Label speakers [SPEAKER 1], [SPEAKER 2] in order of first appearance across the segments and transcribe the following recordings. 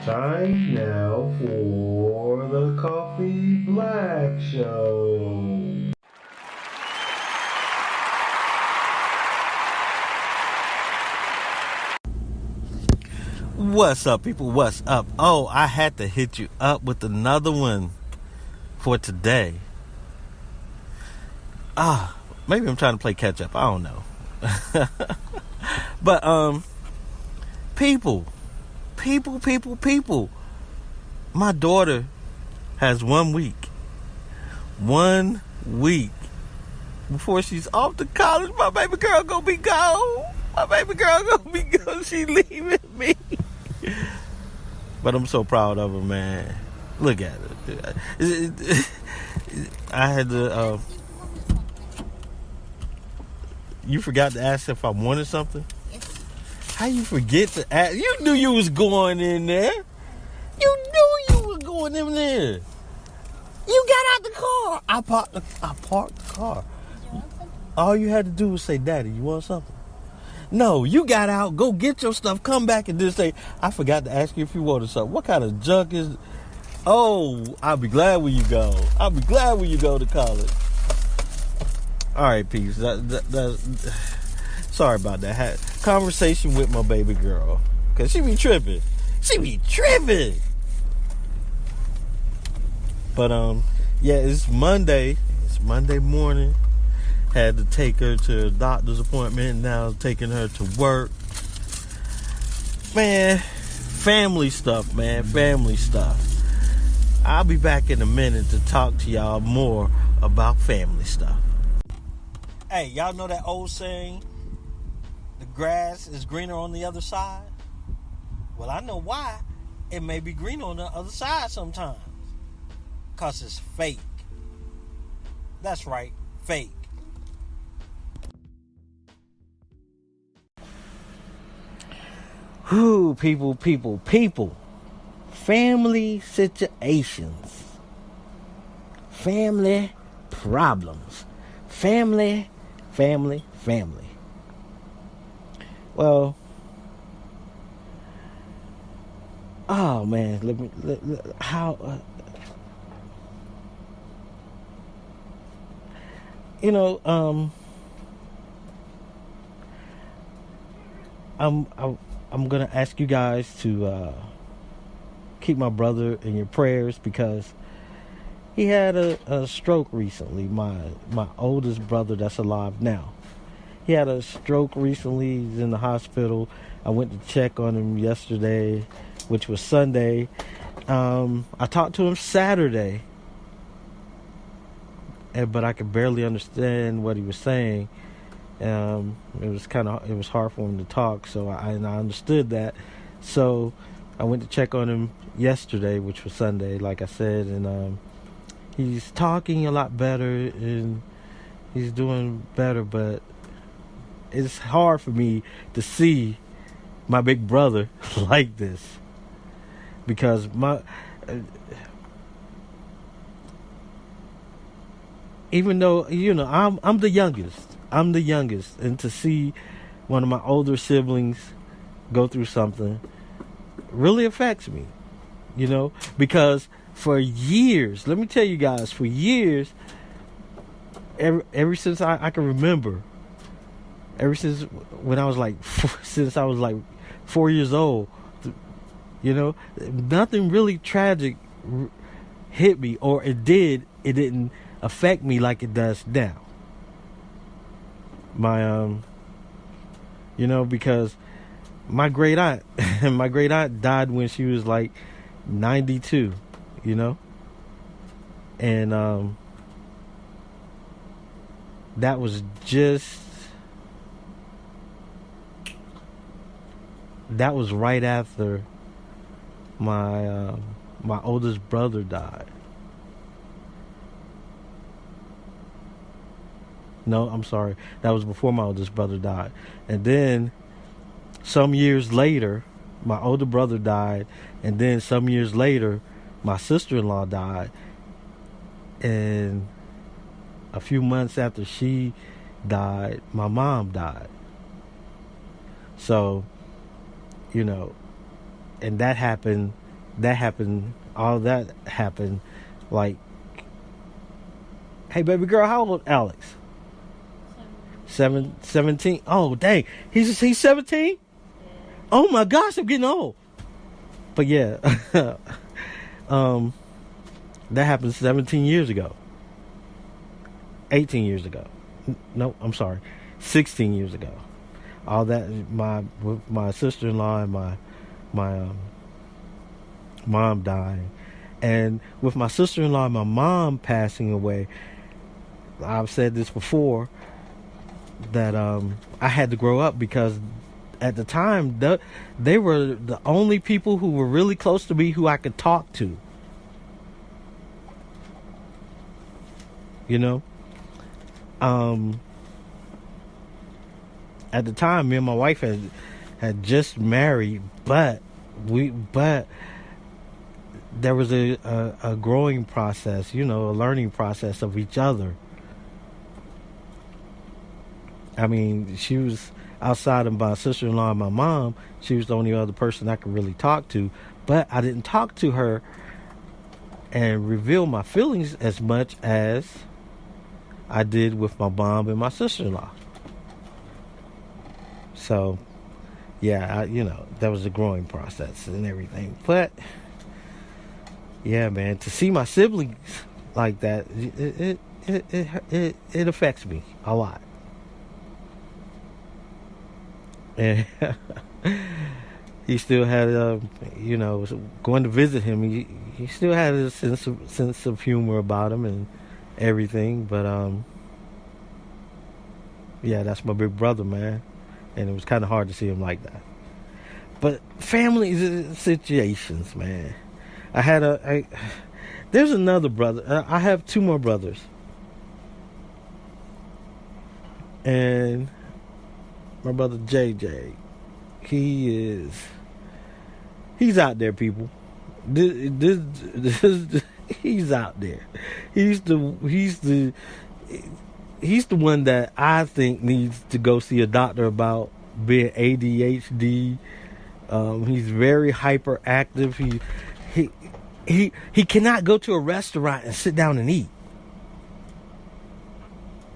[SPEAKER 1] Time now for the Coffee Black Show.
[SPEAKER 2] What's up, people? What's up? Oh, I had to hit you up with another one for today. Maybe I'm trying to play catch up. I don't know. But people. My daughter has 1 week. 1 week before she's off to college. My baby girl gonna be gone. She leaving me. But I'm so proud of her, man. Look at her. I had to. You forgot to ask if I wanted something?
[SPEAKER 3] Yes.
[SPEAKER 2] How you forget to ask? You knew you was going in there. You knew you was going in there. You got out the car. I parked the car. All you had to do was say, "Daddy, you want something?" No, you got out, go get your stuff, come back and just say, "I forgot to ask you if you wanted something." What kind of junk is... Oh, I'll be glad when you go. I'll be glad when you go to college. All right, peace. Sorry about that. Conversation with my baby girl. Because she be tripping. But, yeah, it's Monday. It's Monday morning. Had to take her to a doctor's appointment. Now taking her to work. Man, family stuff, man. Family stuff. I'll be back in a minute to talk to y'all more about family stuff. Hey, y'all know that old saying, the grass is greener on the other side? Well, I know why. It may be greener on the other side sometimes. Because it's fake. That's right, fake. Whew, people. Family situations. Family problems. Family. Well, oh man, how, I'm gonna ask you guys to keep my brother in your prayers because he had a stroke recently. My oldest brother that's alive now. He had a stroke recently. He's in the hospital. I went to check on him yesterday, which was Sunday. I talked to him Saturday, but I could barely understand what he was saying. It was hard for him to talk, so I understood that. So I went to check on him yesterday, which was Sunday, like I said, and he's talking a lot better and he's doing better, but it's hard for me to see my big brother like this because even though I'm the youngest, and to see one of my older siblings go through something really affects me, because for years, let me tell you guys, for years, ever since I can remember, ever since when I was like, since I was like 4 years old, nothing really tragic hit me, or it didn't affect me like it does now. Because my great aunt died when she was like 92, and that was right after my oldest brother died. No, I'm sorry. That was before my oldest brother died. And then some years later, my older brother died. And then some years later, my sister-in-law died. And a few months after she died, my mom died. So, and that happened. All that happened. Like, hey, baby girl, how old Alex? 17. Oh, dang, he's 17. Oh my gosh, I'm getting old. But yeah, that happened 17 years ago. 18 years ago. No, I'm sorry, 16 years ago. All that with my sister-in-law and my mom dying, and with my sister-in-law and my mom passing away, I've said this before, that I had to grow up, because at the time they were the only people who were really close to me who I could talk to. You know, at the time, me and my wife had just married, but there was a growing process, a learning process of each other. I mean, she was, outside of my sister-in-law and my mom, she was the only other person I could really talk to. But I didn't talk to her and reveal my feelings as much as I did with my mom and my sister-in-law. So, yeah, that was a growing process and everything. But, yeah, man, to see my siblings like that, it affects me a lot. And he still had, going to visit him, he still had a sense of humor about him and everything. But, yeah, that's my big brother, man. And it was kind of hard to see him like that. But family situations, man. There's another brother. I have two more brothers. And my brother JJ, he's out there, people. He's out there. He's the one that I think needs to go see a doctor about being ADHD. He's very hyperactive. He cannot go to a restaurant and sit down and eat.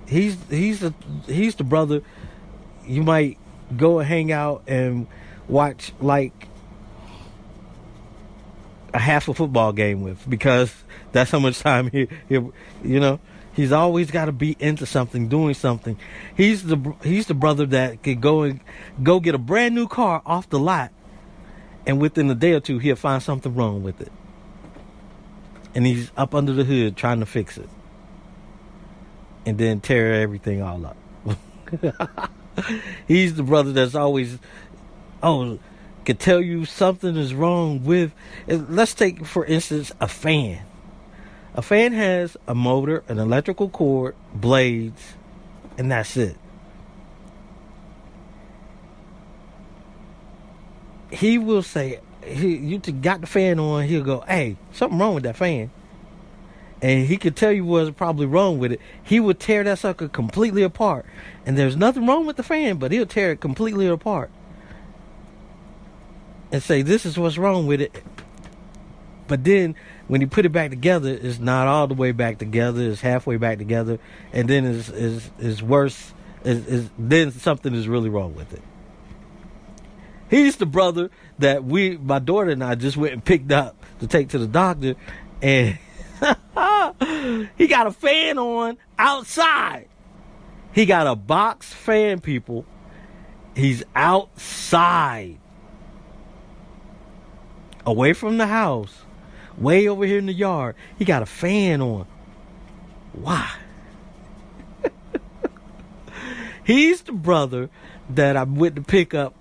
[SPEAKER 2] He's the brother you might go and hang out and watch like a half a football game with, because that's how much time he's always got to be into something, doing something. He's the brother that could go get a brand new car off the lot, and within a day or two he'll find something wrong with it, and he's up under the hood trying to fix it, and then tear everything all up. He's the brother that's always, could tell you something is wrong with. Let's take, for instance, a fan. A fan has a motor, an electrical cord, blades, and that's it. He will say, you got the fan on, he'll go, hey, something wrong with that fan. And he could tell you what's probably wrong with it. He would tear that sucker completely apart. And there's nothing wrong with the fan, but he'll tear it completely apart and say, this is what's wrong with it. But then when you put it back together, it's not all the way back together. It's halfway back together. And then it's worse. Then something is really wrong with it. He's the brother that my daughter and I just went and picked up to take to the doctor. And he got a fan on outside. He got a box fan, people. He's outside, away from the house, way over here in the yard. He got a fan on. Why? He's the brother that I went to pick up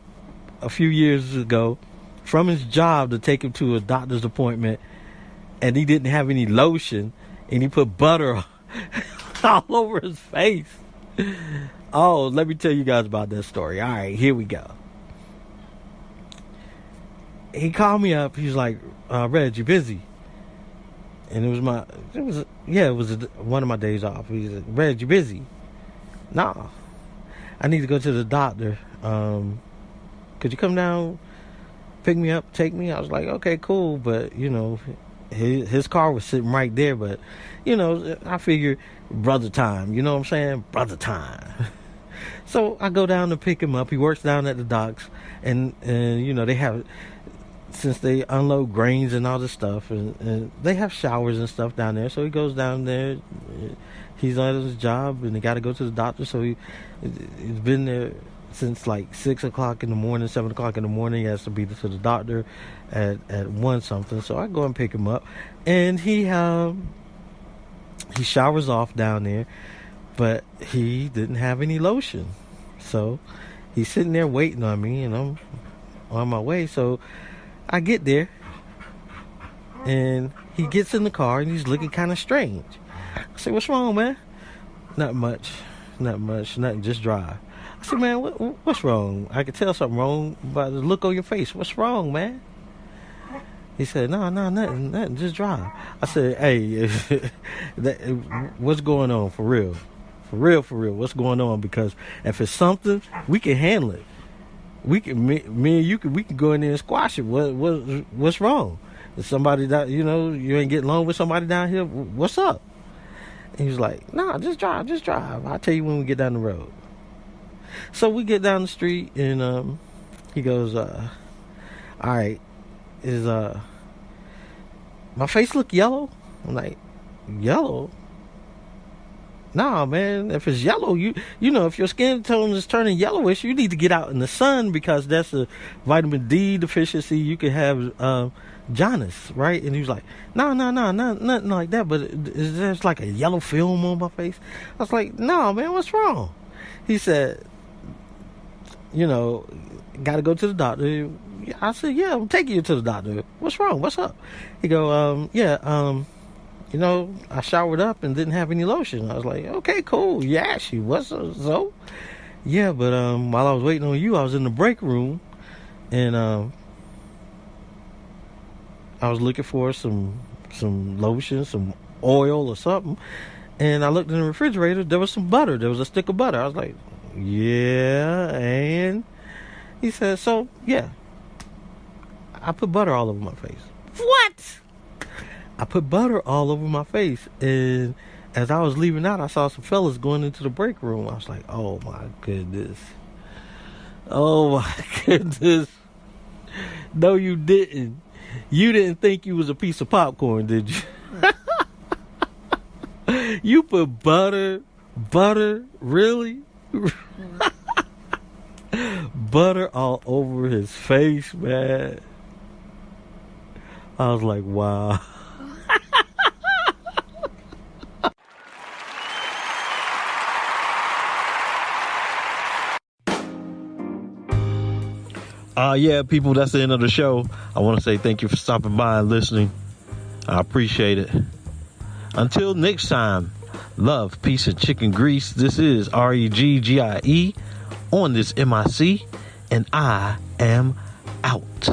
[SPEAKER 2] a few years ago from his job to take him to a doctor's appointment, and he didn't have any lotion, and he put butter all over his face. Oh, let me tell you guys about that story. All right, here we go. He called me up. He's like, Reg, you busy? And it was one of my days off. He said, Reg, you busy? Nah, I need to go to the doctor. Could you come down, pick me up, take me. I was like, okay, cool. But, his car was sitting right there. But, I figured brother time. You know what I'm saying? Brother time. So I go down to pick him up. He works down at the docks. And they have, since they unload grains and all this stuff, and they have showers and stuff down there. So he goes down there. He's on his job, and they got to go to the doctor. So he's been there since like 6 o'clock in the morning, 7 o'clock in the morning. He has to be to the doctor at 1 something. So I go and pick him up, and he showers off down there, but he didn't have any lotion. So he's sitting there waiting on me, and I'm on my way. So I get there, and he gets in the car, and he's looking kind of strange. I say, what's wrong, man? Not much, nothing, just drive. I said, man, what's wrong? I could tell something wrong by the look on your face. What's wrong, man? He said, no, nothing, just drive. I said, hey, what's going on for real? For real, what's going on? Because if it's something, we can handle it. We can, me and you we can go in there and squash it. What's wrong? Is somebody that, you ain't getting along with somebody down here? What's up? And he was like, nah, just drive. I'll tell you when we get down the road. So we get down the street, and he goes, all right, is my face look yellow? I'm like, yellow? Nah, man, if it's yellow, if your skin tone is turning yellowish, you need to get out in the sun, because that's a vitamin D deficiency. You could have jaundice, right? And he was like, no, nothing like that, but is there like a yellow film on my face? I was like, no, man, what's wrong? He said, got to go to the doctor. I said, yeah, I'm taking you to the doctor. What's wrong? What's up? He go, I showered up and didn't have any lotion. I was like, okay, cool. Yeah, she was so. Yeah, but while I was waiting on you, I was in the break room, and I was looking for some lotion, some oil or something, and I looked in the refrigerator. There was some butter. There was a stick of butter. I was like, yeah, and he said, so yeah, I put butter all over my face. What? I put butter all over my face, and as I was leaving out, I saw some fellas going into the break room. I was like, oh my goodness. No, you didn't. You didn't think you was a piece of popcorn, did you? You put butter, really? Butter all over his face, man. I was like, wow. Yeah, people, that's the end of the show. I want to say thank you for stopping by and listening. I appreciate it. Until next time, love, peace, and chicken grease. This is REGGIE on this MIC, and I am out.